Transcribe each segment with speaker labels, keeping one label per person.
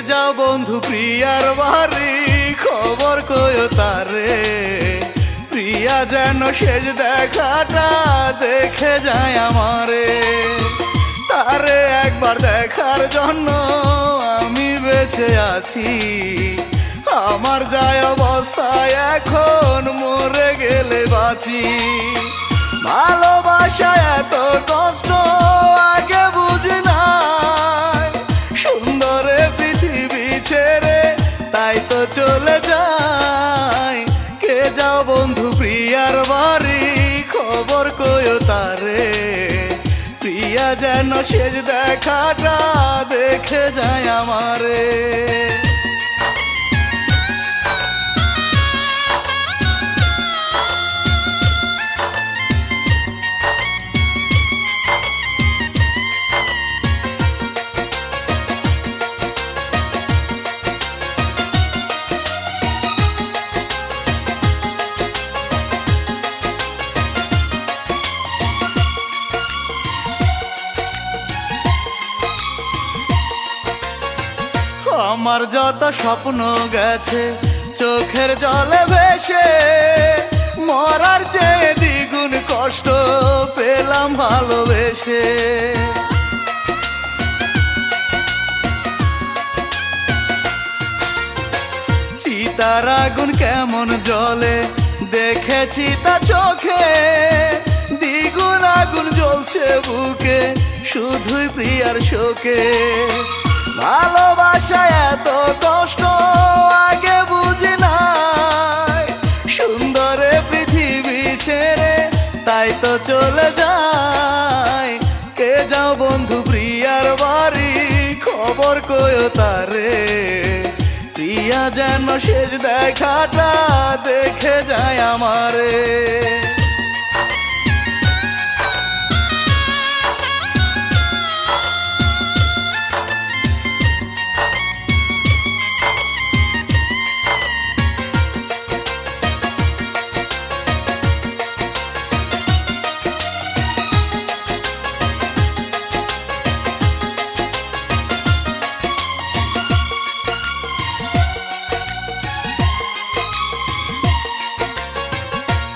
Speaker 1: যাও বন্ধু প্রিয়ার বাড়ি, খবর কইও তারে। প্রিয়া যেন শেষ দেখাটা দেখে যায় আমারে। তারে একবার দেখার জন্য আমি বেঁচে আছি। আমার যায় অবস্থায় এখন মরে গেলে বাঁচি। ভালোবাসা এত কষ্ট আগে বুঝি নাই, সুন্দরে পৃথিবী ছেড়ে তাই তো চলে যাই। কে যাও বন্ধু প্রিয়ার বাড়ি, খবর কইও তারে। প্রিয়া যেন শেষ দেখাটা দেখে যায় আমারে। আমার যত স্বপ্ন গেছে চোখের জলে ভেসে, মরার চেয়ে দ্বিগুণ কষ্ট পেলাম ভালোবেসে। চিতার আগুন কেমন জ্বলে দেখেছি তা চোখে, দ্বিগুণ আগুন জ্বলছে বুকে শুধুই প্রিয়ার শোকে। ভালোবাসা এত কষ্ট আগে বুঝি নাই, সুন্দরে পৃথিবী ছেড়ে তাই তো চলে যায়। কে যাও বন্ধু প্রিয়ার বাড়ি, খবর কইও তারে। প্রিয়া যেন শেষ দেখাটা দেখে যায় আমারে।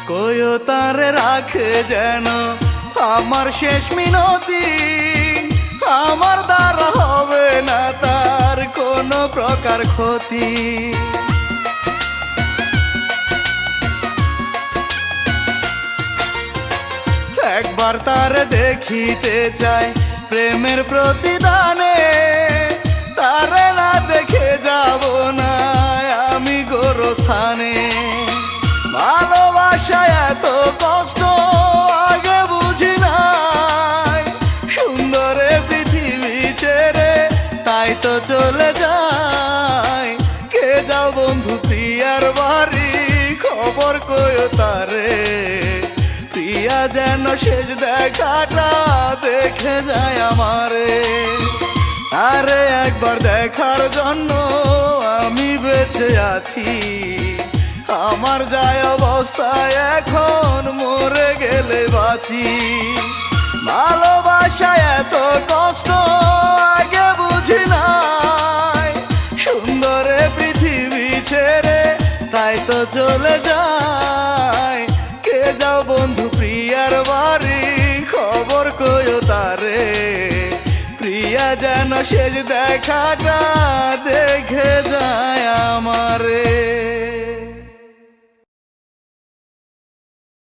Speaker 1: কইও তারে রাখে যেন আমার শেষ মিনতি, আমার দ্বারা হবে না তার কোনো প্রকার ক্ষতি। একবার তারে দেখিতে চাই প্রেমের প্রতিদানে, তারে না দেখে যাব না আমি গোরস্থানে। ভালোবাসা এত কষ্ট আগে বুঝি নাই, সুন্দরে পৃথিবী ছেড়ে তাই তো চলে যায়। কে যাও বন্ধু প্রিয়ার বাড়ি, খবর কইও তারে। প্রিয়া যেন শেষ দেখাটা দেখে যায় আমারে। আরে একবার দেখার জন্য আমি বেঁচে আছি। আমার যায় অবস্থায় এখন মরে গেলে বাঁচি। ভালোবাসা এত কষ্ট আগে বুঝি নাই, সুন্দরে পৃথিবী ছেড়ে তাই তো চলে যায়। কে যাও বন্ধু প্রিয়ার বাড়ি, খবর কইও তারে। প্রিয়া যেন শেষ দেখাটা দেখে যায় আমারে।